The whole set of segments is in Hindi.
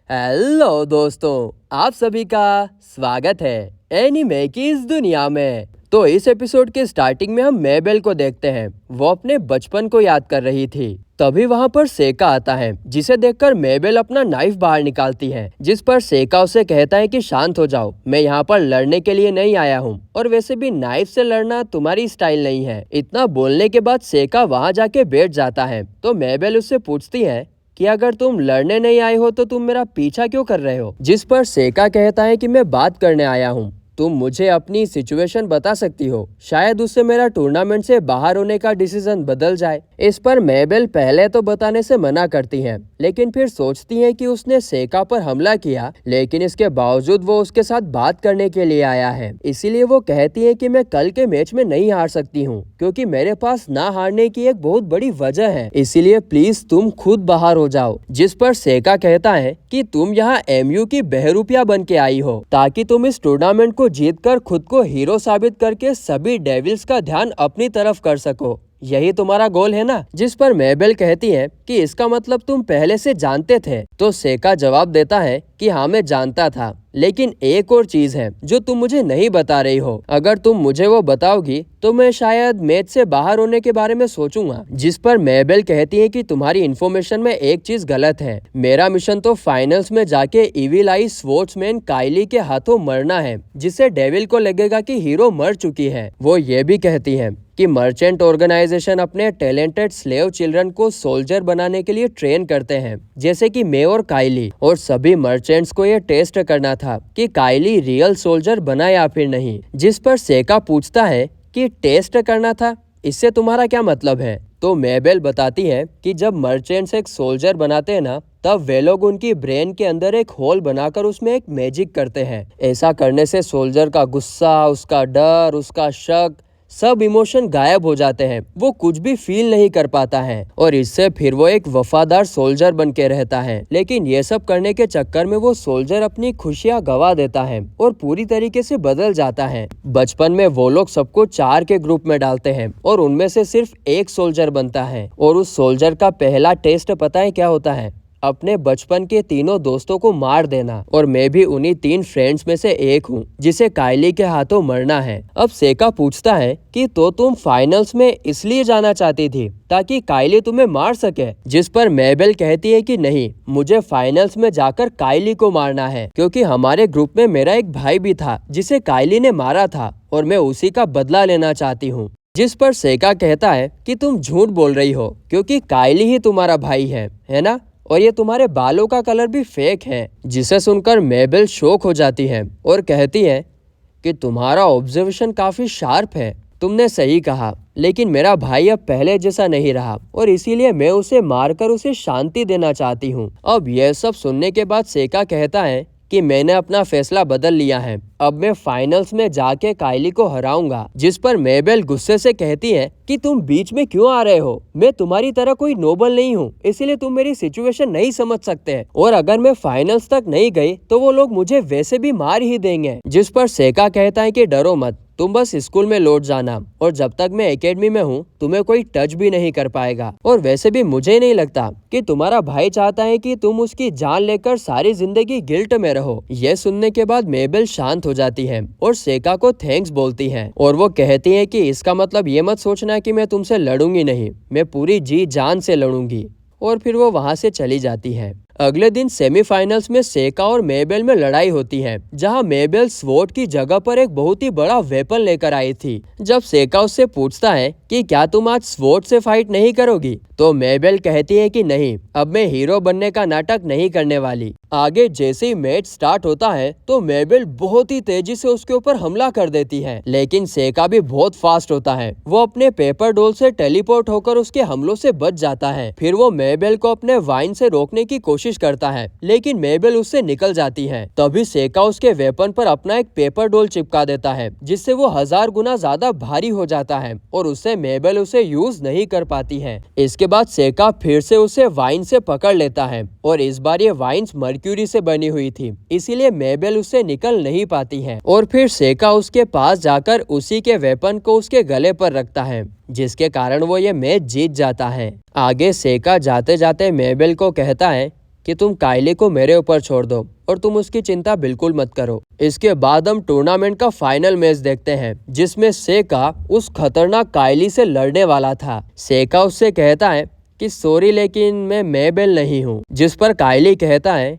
हेलो दोस्तों, आप सभी का स्वागत है एनीमे की इस दुनिया में। तो इस एपिसोड के स्टार्टिंग में हम मेबेल को देखते हैं। वो अपने बचपन को याद कर रही थी। तभी वहाँ पर सेका आता है, जिसे देखकर मेबेल अपना नाइफ बाहर निकालती है, जिस पर सेका उसे कहता है कि शांत हो जाओ, मैं यहाँ पर लड़ने के लिए नहीं आया हूँ, और वैसे भी नाइफ से लड़ना तुम्हारी स्टाइल नहीं है। इतना बोलने के बाद सेका वहाँ जाके बैठ जाता है। तो मेबेल उससे पूछती है कि अगर तुम लड़ने नहीं आए हो तो तुम मेरा पीछा क्यों कर रहे हो, जिस पर सेका कहता है कि मैं बात करने आया हूँ। तुम मुझे अपनी सिचुएशन बता सकती हो, शायद उससे मेरा टूर्नामेंट से बाहर होने का डिसीजन बदल जाए। इस पर मेबेल पहले तो बताने से मना करती है, लेकिन फिर सोचती है कि उसने सेका पर हमला किया, लेकिन इसके बावजूद वो उसके साथ बात करने के लिए आया है। इसीलिए वो कहती है कि मैं कल के मैच में नहीं हार सकती हूँ, क्योंकि मेरे पास ना हारने की एक बहुत बड़ी वजह है, इसीलिए प्लीज तुम खुद बाहर हो जाओ। जिस पर सेका कहता है कि तुम यहाँ एमयू की बहरूपिया बन के आई हो, ताकि तुम इस टूर्नामेंट को जीतकर खुद को हीरो साबित करके सभी डेविल्स का ध्यान अपनी तरफ कर सको। यही तुम्हारा गोल है ना? जिस पर मेबेल कहती है कि इसका मतलब तुम पहले से जानते थे। तो सेका जवाब देता है कि हाँ, मैं जानता था, लेकिन एक और चीज है जो तुम मुझे नहीं बता रही हो। अगर तुम मुझे वो बताओगी तो मैं शायद मैच से बाहर होने के बारे में सोचूंगा। जिस पर मेबेल कहती है कि तुम्हारी इन्फॉर्मेशन में एक चीज गलत है। मेरा मिशन तो फाइनल्स में जाके इविल आई स्पोर्ट्समैन काइली के हाथों मरना है, जिससे डेविल को लगेगा कि हीरो मर चुकी है। वो ये भी कहती है कि मर्चेंट ऑर्गेनाइजेशन अपने टैलेंटेड स्लेव चिल्ड्रन को सोल्जर बनाने के लिए ट्रेन करते हैं, जैसे कि मे और काइली, और सभी मर्चेंट्स को ये टेस्ट करना था कि काइली रियल सोल्जर बना या फिर नहीं। जिस पर सेका पूछता है कि टेस्ट करना था, इससे तुम्हारा क्या मतलब है? तो मेबेल बताती है कि जब मर्चेंट्स एक सोल्जर बनाते हैं ना, तब वे लोग उनकी ब्रेन के अंदर एक होल बनाकर उसमें एक मैजिक करते हैं। ऐसा करने से सोल्जर का गुस्सा, उसका डर, उसका शक, सब इमोशन गायब हो जाते हैं। वो कुछ भी फील नहीं कर पाता है, और इससे फिर वो एक वफादार सोल्जर बन के रहता है। लेकिन ये सब करने के चक्कर में वो सोल्जर अपनी खुशियां गवा देता है और पूरी तरीके से बदल जाता है। बचपन में वो लोग सबको 4 के ग्रुप में डालते हैं और उनमें से सिर्फ एक सोल्जर बनता है, और उस सोल्जर का पहला टेस्ट पता है क्या होता है? अपने बचपन के तीनों दोस्तों को मार देना। और मैं भी उन्हीं 3 फ्रेंड्स में से एक हूँ जिसे काइली के हाथों मरना है। अब सेका पूछता है कि तो तुम फाइनल्स में इसलिए जाना चाहती थी ताकि काइली तुम्हें मार सके? जिस पर मेबेल कहती है कि नहीं, मुझे फाइनल्स में जाकर काइली को मारना है, क्योंकि हमारे ग्रुप में मेरा एक भाई भी था जिसे काइली ने मारा था, और मैं उसी का बदला लेना चाहती हूँ। जिस पर सेका कहता है कि तुम झूठ बोल रही हो, क्योंकि काइली ही तुम्हारा भाई है ना? और ये तुम्हारे बालों का कलर भी फेक है। जिसे सुनकर मेबेल शॉक हो जाती है और कहती है कि तुम्हारा ऑब्जर्वेशन काफी शार्प है, तुमने सही कहा, लेकिन मेरा भाई अब पहले जैसा नहीं रहा, और इसीलिए मैं उसे मारकर उसे शांति देना चाहती हूँ। अब यह सब सुनने के बाद सेका कहता है कि मैंने अपना फैसला बदल लिया है, अब मैं फाइनल्स में जाके काइली को हराऊंगा। जिस पर मेबेल गुस्से से कहती है कि तुम बीच में क्यों आ रहे हो? मैं तुम्हारी तरह कोई नोबल नहीं हूँ, इसीलिए तुम मेरी सिचुएशन नहीं समझ सकते, और अगर मैं फाइनल्स तक नहीं गई तो वो लोग मुझे वैसे भी मार ही देंगे। जिस पर सेका कहता है कि डरो मत, तुम बस स्कूल में लौट जाना, और जब तक मैं एकेडमी में हूँ तुम्हें कोई टच भी नहीं कर पाएगा। और वैसे भी मुझे नहीं लगता कि तुम्हारा भाई चाहता है कि तुम उसकी जान लेकर सारी जिंदगी गिल्ट में रहो। यह सुनने के बाद मेबेल शांत हो जाती है और सेका को थैंक्स बोलती है, और वो कहती है कि इसका मतलब ये मत सोचना कि मैं तुमसे लड़ूंगी नहीं, मैं पूरी जी जान से लड़ूंगी। और फिर वो वहां से चली जाती है। अगले दिन सेमीफाइनल्स में सेका और मेबेल में लड़ाई होती है, जहां मेबेल स्वॉर्ड की जगह पर एक बहुत ही बड़ा वेपन लेकर आई थी। जब सेका उससे पूछता है कि क्या तुम आज स्वॉर्ड से फाइट नहीं करोगी, तो मेबेल कहती है कि नहीं, अब मैं हीरो बनने का नाटक नहीं करने वाली। आगे जैसे ही मैच स्टार्ट होता है तो मेबेल बहुत ही तेजी से उसके ऊपर हमला कर देती है, लेकिन सेका भी बहुत फास्ट होता है। वो अपने पेपर डॉल से टेलीपोर्ट होकर उसके हमलों से बच जाता है। फिर वो मेबेल को अपने वाइन से रोकने की कोशिश करता है, लेकिन मेबेल उससे निकल जाती है। तभी सेका उसके वेपन पर अपना एक पेपर डॉल चिपका देता है, जिससे वो 1000 गुना ज्यादा भारी हो जाता है, और उससे मेबेल उसे यूज नहीं कर पाती है। इसके बाद सेका फिर से उसे वाइन से पकड़ लेता है, और इस बार ये वाइन्स मर्क्यूरी से बनी हुई थी, इसीलिए मेबेल उससे निकल नहीं पाती है। और फिर सेका उसके पास जाकर उसी के वेपन को उसके गले पर रखता है, जिसके कारण वो ये मैच जीत जाता है। आगे सेका जाते जाते मेबेल को कहता है कि तुम कायली को मेरे ऊपर छोड़ दो और तुम उसकी चिंता बिल्कुल मत करो। इसके बाद हम टूर्नामेंट का फाइनल मैच देखते हैं जिसमें सेका उस खतरनाक कायली से लड़ने वाला था। सेका उससे कहता है कि सॉरी लेकिन मैं मेबेल नहीं हूँ, जिस पर कायली कहता है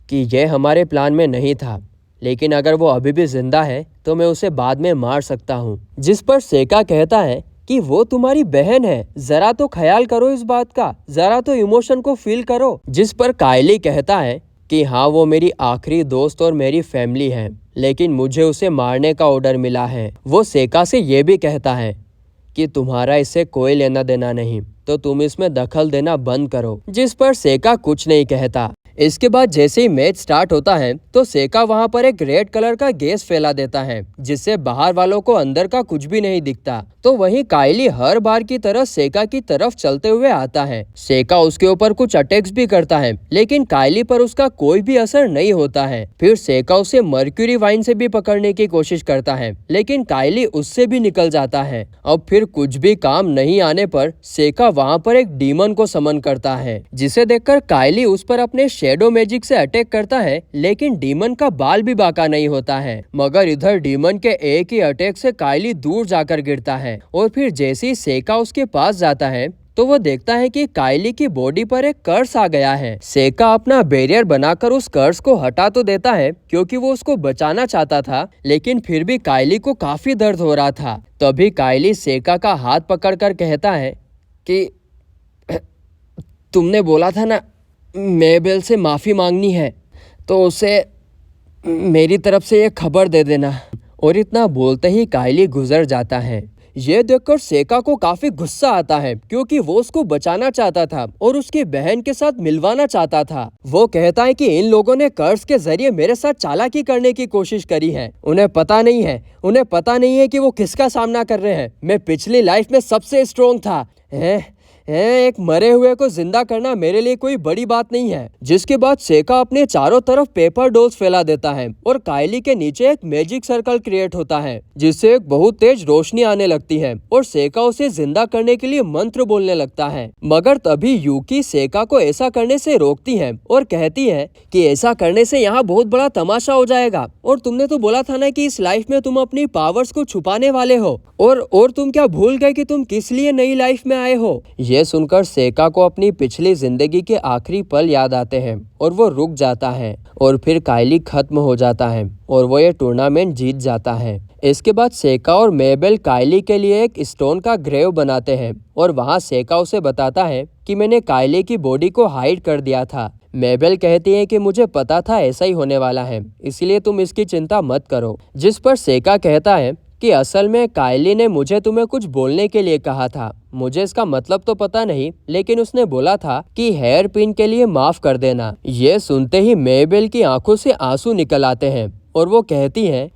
कि यह हमारे प्लान में नहीं था, लेकिन अगर वो अभी भी जिंदा है तो मैं उसे बाद में मार सकता हूँ। जिस पर सेका कहता है कि वो तुम्हारी बहन है, जरा तो ख्याल करो इस बात का, जरा तो इमोशन को फील करो। जिस पर कायली कहता है कि हाँ वो मेरी आखिरी दोस्त और मेरी फैमिली है, लेकिन मुझे उसे मारने का ऑर्डर मिला है। वो सेका से ये भी कहता है कि तुम्हारा इससे कोई लेना देना नहीं, तो तुम इसमें दखल देना बंद करो। जिस पर सेका कुछ नहीं कहता। इसके बाद जैसे ही मैच स्टार्ट होता है तो सेका वहां पर एक रेड कलर का गैस फैला देता है, जिससे बाहर वालों को अंदर का कुछ भी नहीं दिखता। तो वहीं कायली हर बार की तरह सेका की तरफ चलते हुए आता है। सेका उसके ऊपर कुछ अटैक्स भी करता है, लेकिन कायली पर उसका कोई भी असर नहीं होता है। फिर सेका उसे मर्क्यूरी वाइन से भी पकड़ने की कोशिश करता है, लेकिन कायली उससे भी निकल जाता है। अब फिर कुछ भी काम नहीं आने पर सेका वहाँ पर एक डीमन को समन करता है, जिसे देखकर कायली उस पर अपने शेडो मैजिक से अटैक करता है, लेकिन डीमन का बाल भी बाका नहीं होता है। मगर इधर डीमन के एक ही अटैक से कायली दूर जाकर गिरता है और फिर जैसे ही सेका उसके पास जाता है तो वो देखता है कि कायली की बॉडी पर एक कर्स आ गया है। सेका अपना बैरियर बनाकर उस कर्स को हटा तो देता है क्योंकि वो उसको बचाना चाहता था, लेकिन फिर भी कायली को काफी दर्द हो रहा था। तभी कायली सेका का हाथ पकड़कर कहता है कि तुमने बोला था ना मेबेल से माफी मांगनी है, तो उसे मेरी तरफ से ये खबर दे देना। और इतना बोलते ही कायली गुजर जाता है। ये देखकर सेका को काफी गुस्सा आता है क्योंकि वो उसको बचाना चाहता था और उसकी बहन के साथ मिलवाना चाहता था। वो कहता है कि इन लोगों ने कर्ज के जरिए मेरे साथ चालाकी करने की कोशिश करी है। उन्हें पता नहीं है कि वो किसका सामना कर रहे हैं। मैं पिछली लाइफ में सबसे स्ट्रोंग था। एक मरे हुए को जिंदा करना मेरे लिए कोई बड़ी बात नहीं है। जिसके बाद सेका अपने चारों तरफ पेपर डॉल्स फैला देता है और कायली के नीचे एक मैजिक सर्कल क्रिएट होता है, जिससे एक बहुत तेज रोशनी आने लगती है और सेका उसे जिंदा करने के लिए मंत्र बोलने लगता है। मगर तभी यूकी सेका को ऐसा करने से रोकती है और कहती है कि ऐसा करने से यहाँ बहुत बड़ा तमाशा हो जाएगा, और तुमने तो बोला था ना कि इस लाइफ में तुम अपनी पावर्स को छुपाने वाले हो, और तुम क्या भूल गए कि तुम किस लिए नई लाइफ में आए हो। ये सुनकर सेका को अपनी पिछली जिंदगी के आखिरी पल याद आते हैं और वो रुक जाता है, और फिर कायली खत्म हो जाता है और वो ये टूर्नामेंट जीत जाता है। इसके बाद सेका और मेबेल कायली के लिए एक स्टोन का ग्रेव बनाते हैं और वहाँ सेका उसे बताता है कि मैंने कायली की बॉडी को हाइड कर दिया था। मेबेल कहती है कि मुझे पता था ऐसा ही होने वाला है, इसलिए तुम इसकी चिंता मत करो। जिस पर सेका कहता है कि असल में कायली ने मुझे तुम्हें कुछ बोलने के लिए कहा था। मुझे इसका मतलब तो पता नहीं, लेकिन उसने बोला था कि हेयर पिन के लिए माफ कर देना। ये सुनते ही मेबेल की आंखों से आंसू निकल आते हैं और वो कहती है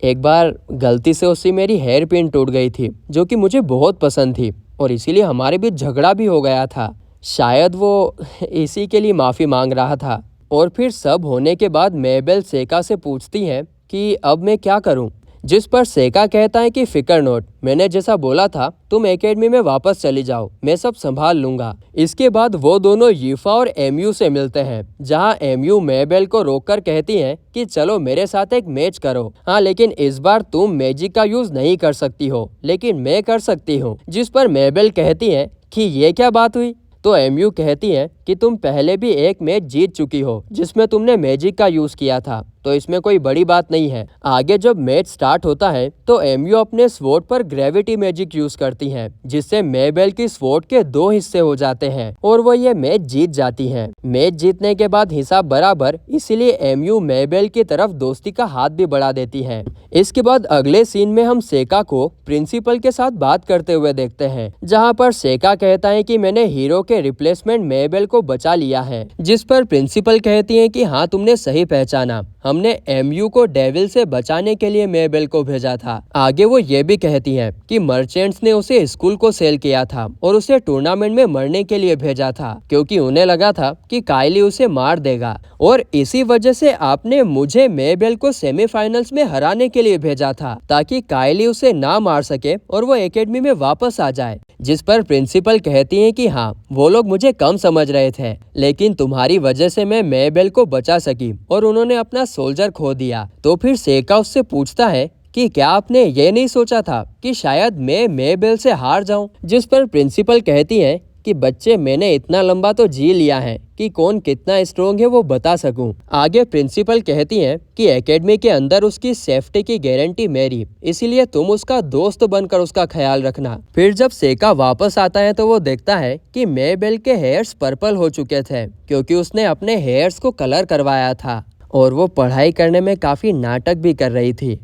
एक बार गलती से उससे मेरी हेयर पिन टूट गई थी जो कि मुझे बहुत पसंद थी, और इसीलिए हमारे बीच झगड़ा भी हो गया था। शायद वो इसी के लिए माफ़ी मांग रहा था। और फिर सब होने के बाद मेबेल सेका से पूछती है कि अब मैं क्या करूं। जिस पर सेका कहता है कि फिकर नोट, मैंने जैसा बोला था तुम एकेडमी में वापस चली जाओ, मैं सब संभाल लूंगा। इसके बाद वो दोनों यीफा और एमयू से मिलते हैं, जहां एमयू मेबेल को रोककर कहती है कि चलो मेरे साथ एक मैच करो। हाँ, लेकिन इस बार तुम मैजिक का यूज नहीं कर सकती हो, लेकिन मैं कर सकती हूँ। जिस पर मेबेल कहती है कि ये क्या बात हुई। तो एमयू कहती है कि तुम पहले भी एक मैच जीत चुकी हो जिसमें तुमने मैजिक का यूज किया था, तो इसमें कोई बड़ी बात नहीं है। आगे जब मैच स्टार्ट होता है तो एमयू अपने स्वॉर्ड पर ग्रेविटी मैजिक यूज करती हैं, जिससे मेबेल की स्वॉर्ड के 2 हिस्से हो जाते हैं और वो ये मैच जीत जाती हैं। मैच जीतने के बाद हिसाब बराबर, इसीलिए एमयू मेबेल की तरफ दोस्ती का हाथ भी बढ़ा देती है। इसके बाद अगले सीन में हम सेका को प्रिंसिपल के साथ बात करते हुए देखते हैं, जहाँ पर सेका कहता है कि मैंने हीरो के रिप्लेसमेंट मेबेल को बचा लिया है। जिस पर प्रिंसिपल कहती है कि हाँ तुमने सही पहचाना, हमने एमयू को डेविल से बचाने के लिए मेबेल को भेजा था। आगे वो ये भी कहती हैं कि मर्चेंट्स ने उसे स्कूल को सेल किया था और उसे टूर्नामेंट में मरने के लिए भेजा था, क्योंकि उन्हें लगा था कि काइली उसे मार देगा, और इसी वजह से आपने मुझे मेबेल को सेमीफाइनल्स में हराने के लिए भेजा था ताकि काइली उसे ना मार सके और वो एकेडमी में वापस आ जाए। जिस पर प्रिंसिपल कहती हैं कि हाँ, वो लोग मुझे कम समझ रहे थे, लेकिन तुम्हारी वजह से मैं मेबेल को बचा सकी और उन्होंने अपना सोल्जर खो दिया। तो फिर सेका उससे पूछता है कि क्या आपने ये नहीं सोचा था कि शायद मैं मेबेल से हार जाऊं? जिस पर प्रिंसिपल कहती है कि बच्चे, मैंने इतना लंबा तो जी लिया है कि कौन कितना स्ट्रोंग है वो बता सकूं। आगे प्रिंसिपल कहती हैं कि एकेडमी के अंदर उसकी सेफ्टी की गारंटी मेरी, इसीलिए तुम उसका दोस्त बनकर उसका ख्याल रखना। फिर जब सेका वापस आता है तो वो देखता है कि मेबेल के हेयर्स पर्पल हो चुके थे क्योंकि उसने अपने हेयर्स को कलर करवाया था, और वो पढ़ाई करने में काफ़ी नाटक भी कर रही थी।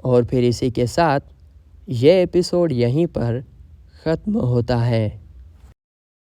और फिर इसी के साथ ये एपिसोड यहीं पर ख़त्म होता है।